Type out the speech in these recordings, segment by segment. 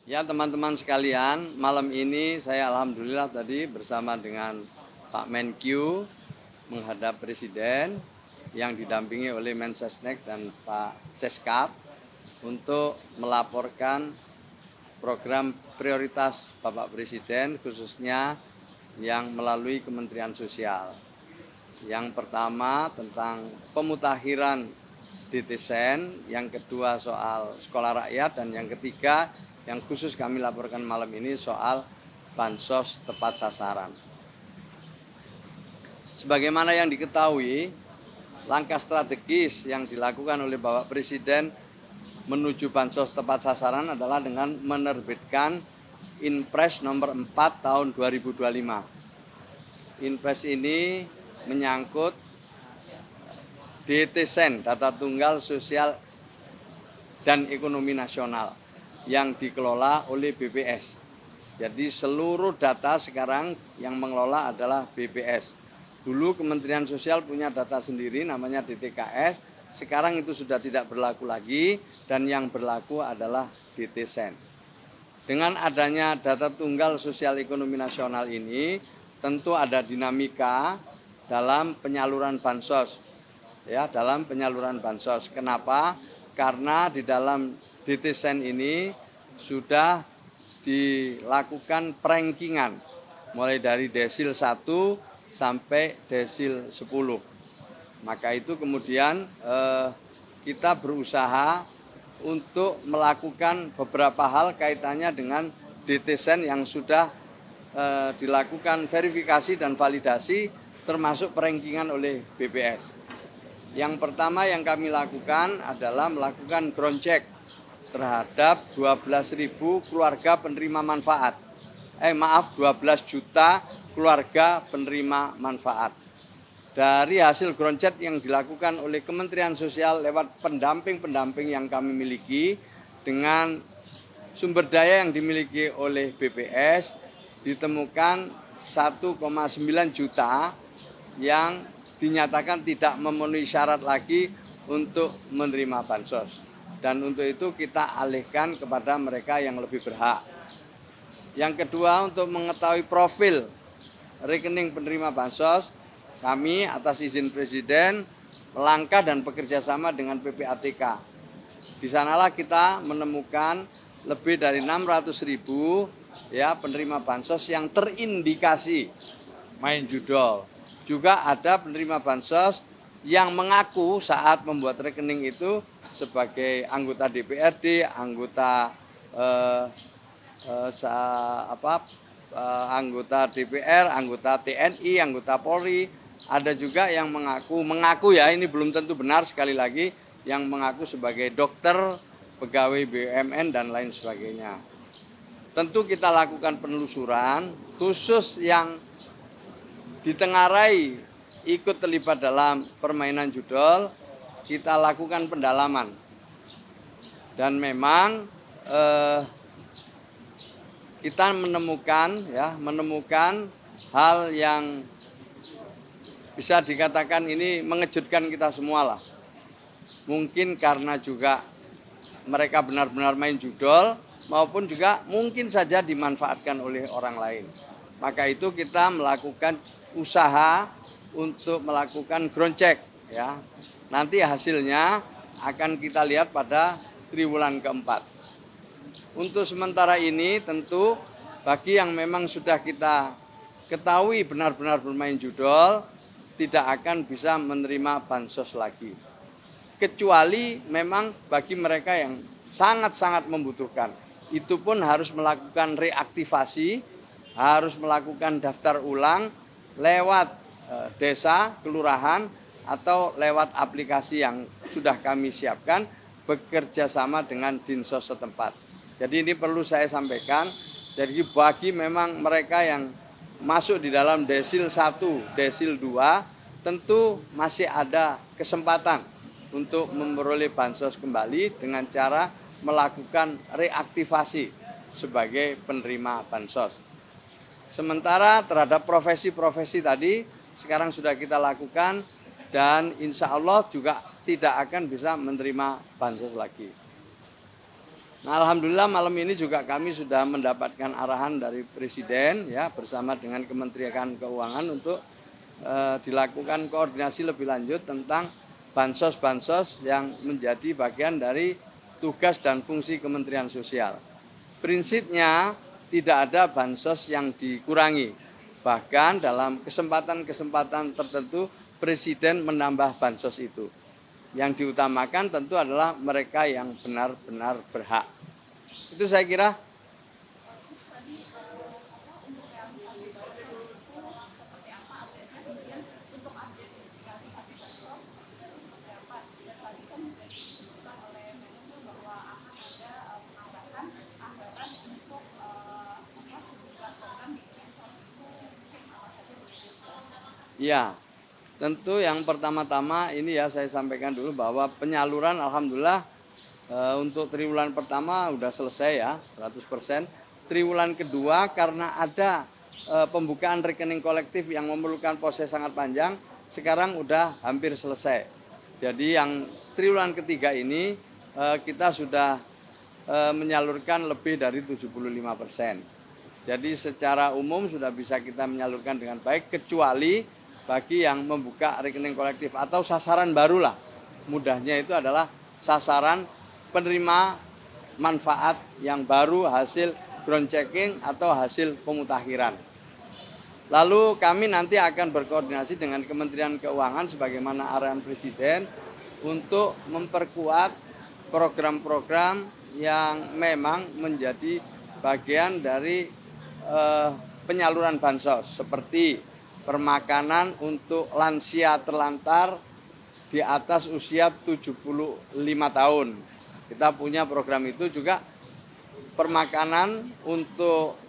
Ya teman-teman sekalian, malam ini saya alhamdulillah tadi bersama dengan Pak Menkyu menghadap Presiden yang didampingi oleh Mensesnek dan Pak Seskap untuk melaporkan program prioritas Bapak Presiden khususnya yang melalui Kementerian Sosial. Yang pertama tentang pemutakhiran DTSen, yang kedua soal sekolah rakyat, dan yang ketiga yang khusus kami laporkan malam ini soal bansos tepat sasaran. Sebagaimana yang diketahui, langkah strategis yang dilakukan oleh Bapak Presiden menuju bansos tepat sasaran adalah dengan menerbitkan Inpres nomor 4 tahun 2025. Inpres ini menyangkut DTSen, data tunggal sosial dan ekonomi nasional, yang dikelola oleh BPS. Jadi seluruh data sekarang yang mengelola adalah BPS. Dulu Kementerian Sosial punya data sendiri namanya DTKS, sekarang itu sudah tidak berlaku lagi dan yang berlaku adalah DTSen. Dengan adanya data tunggal sosial ekonomi nasional ini, tentu ada dinamika dalam penyaluran bansos. Ya, dalam penyaluran bansos. Kenapa? Karena di dalam DTSen ini sudah dilakukan perankingan mulai dari desil 1 sampai desil 10. Maka itu kemudian kita berusaha untuk melakukan beberapa hal kaitannya dengan DTSen yang sudah dilakukan verifikasi dan validasi termasuk perankingan oleh BPS. Yang pertama yang kami lakukan adalah melakukan ground check terhadap 12.000 keluarga penerima manfaat. 12 juta keluarga penerima manfaat. Dari hasil ground check yang dilakukan oleh Kementerian Sosial lewat pendamping-pendamping yang kami miliki dengan sumber daya yang dimiliki oleh BPS, ditemukan 1,9 juta yang dinyatakan tidak memenuhi syarat lagi untuk menerima bansos. Dan untuk itu kita alihkan kepada mereka yang lebih berhak. Yang kedua, untuk mengetahui profil rekening penerima bansos, kami atas izin Presiden melangkah dan bekerja sama dengan PPATK. Di sanalah kita menemukan lebih dari 600.000 penerima bansos yang terindikasi main judol. Juga ada penerima bansos yang mengaku saat membuat rekening itu sebagai anggota DPRD, anggota anggota DPR, anggota TNI, anggota Polri. Ada juga yang mengaku ya, ini belum tentu benar, sekali lagi, yang mengaku sebagai dokter, pegawai BUMN dan lain sebagainya. Tentu kita lakukan penelusuran khusus yang ditengarai ikut terlibat dalam permainan judol, kita lakukan pendalaman. Dan memang kita menemukan hal yang bisa dikatakan ini mengejutkan kita semua lah. Mungkin karena juga mereka benar-benar main judol, maupun juga mungkin saja dimanfaatkan oleh orang lain. Maka itu kita melakukan usaha untuk melakukan ground check ya. Nanti hasilnya akan kita lihat pada triwulan keempat. Untuk sementara ini tentu bagi yang memang sudah kita ketahui benar-benar bermain judol tidak akan bisa menerima bansos lagi. Kecuali memang bagi mereka yang sangat-sangat membutuhkan. Itu pun harus melakukan reaktivasi, harus melakukan daftar ulang lewat desa, kelurahan, atau lewat aplikasi yang sudah kami siapkan bekerja sama dengan Dinsos setempat. Jadi ini perlu saya sampaikan, jadi bagi memang mereka yang masuk di dalam desil 1, desil 2, tentu masih ada kesempatan untuk memperoleh bansos kembali dengan cara melakukan reaktivasi sebagai penerima bansos. Sementara terhadap profesi-profesi tadi sekarang sudah kita lakukan dan insya Allah juga tidak akan bisa menerima bansos lagi. Nah, alhamdulillah malam ini juga kami sudah mendapatkan arahan dari Presiden ya bersama dengan Kementerian Keuangan untuk dilakukan koordinasi lebih lanjut tentang bansos-bansos yang menjadi bagian dari tugas dan fungsi Kementerian Sosial. Prinsipnya tidak ada bansos yang dikurangi. Bahkan dalam kesempatan-kesempatan tertentu Presiden menambah bansos itu. Yang diutamakan tentu adalah mereka yang benar-benar berhak. Itu saya kira. Ya, tentu yang pertama-tama ini ya saya sampaikan dulu bahwa penyaluran alhamdulillah untuk triwulan pertama udah selesai ya 100%. Triwulan kedua karena ada pembukaan rekening kolektif yang memerlukan proses sangat panjang, sekarang udah hampir selesai. Jadi yang triwulan ketiga ini kita sudah menyalurkan lebih dari 75%. Jadi secara umum sudah bisa kita menyalurkan dengan baik kecuali bagi yang membuka rekening kolektif atau sasaran barulah. Mudahnya itu adalah sasaran penerima manfaat yang baru hasil ground checking atau hasil pemutakhiran. Lalu kami nanti akan berkoordinasi dengan Kementerian Keuangan sebagaimana arahan Presiden untuk memperkuat program-program yang memang menjadi bagian dari penyaluran bansos seperti permakanan untuk lansia terlantar di atas usia 75 tahun. Kita punya program itu juga permakanan untuk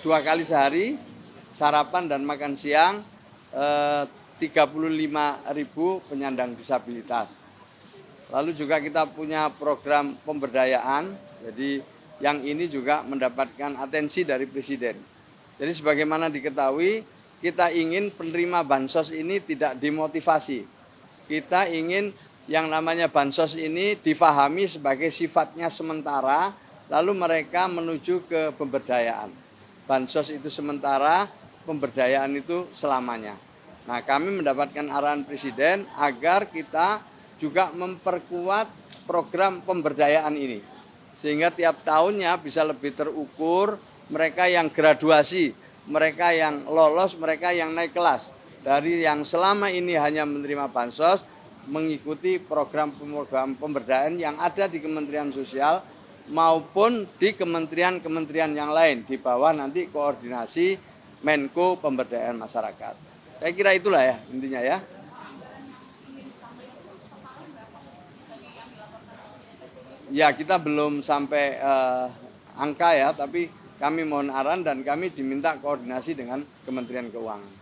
2 kali sehari, sarapan dan makan siang 35.000 penyandang disabilitas. Lalu juga kita punya program pemberdayaan, jadi yang ini juga mendapatkan atensi dari Presiden. Jadi sebagaimana diketahui, kita ingin penerima bansos ini tidak dimotivasi. Kita ingin yang namanya bansos ini difahami sebagai sifatnya sementara, lalu mereka menuju ke pemberdayaan. Bansos itu sementara, pemberdayaan itu selamanya. Nah, kami mendapatkan arahan Presiden agar kita juga memperkuat program pemberdayaan ini. Sehingga tiap tahunnya bisa lebih terukur mereka yang graduasi, mereka yang lolos, mereka yang naik kelas. Dari yang selama ini hanya menerima bansos, mengikuti program-program pemberdayaan yang ada di Kementerian Sosial maupun di kementerian-kementerian yang lain. Di bawah nanti koordinasi Menko Pemberdayaan Masyarakat. Saya kira itulah ya intinya ya. Ya kita belum sampai angka ya, tapi kami mohon arahan dan kami diminta koordinasi dengan Kementerian Keuangan.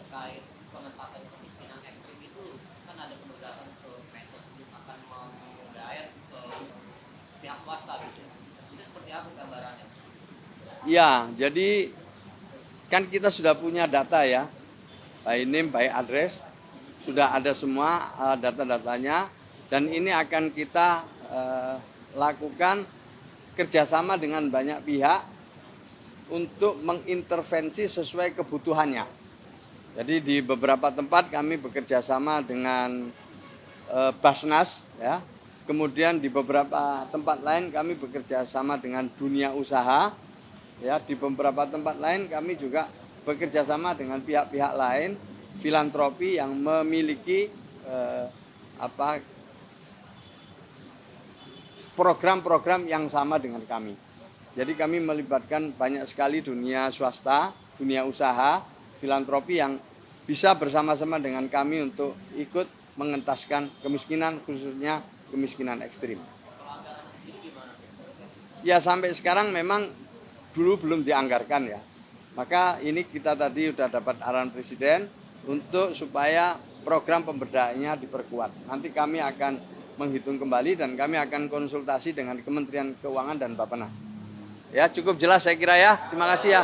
Terkait pengentasan kemiskinan ekstrim itu kan ada penugasan ke Mensos akan menggayat ke pihak swasta gitu. Itu seperti apa gambarannya? Ya, jadi kan kita sudah punya data ya, by name, by address, sudah ada semua data-datanya dan ini akan kita lakukan kerjasama dengan banyak pihak untuk mengintervensi sesuai kebutuhannya. Jadi di beberapa tempat kami bekerja sama dengan Basnas, ya. Kemudian di beberapa tempat lain kami bekerja sama dengan dunia usaha, ya. Di beberapa tempat lain kami juga bekerja sama dengan pihak-pihak lain, filantropi yang memiliki program-program yang sama dengan kami. Jadi kami melibatkan banyak sekali dunia swasta, dunia usaha, filantropi yang bisa bersama-sama dengan kami untuk ikut mengentaskan kemiskinan, khususnya kemiskinan ekstrim. Ya sampai sekarang memang dulu belum dianggarkan ya. Maka ini kita tadi sudah dapat arahan Presiden untuk supaya program pemberdayaannya diperkuat. Nanti kami akan menghitung kembali dan kami akan konsultasi dengan Kementerian Keuangan dan Bappenas. Ya cukup jelas saya kira ya. Terima kasih ya.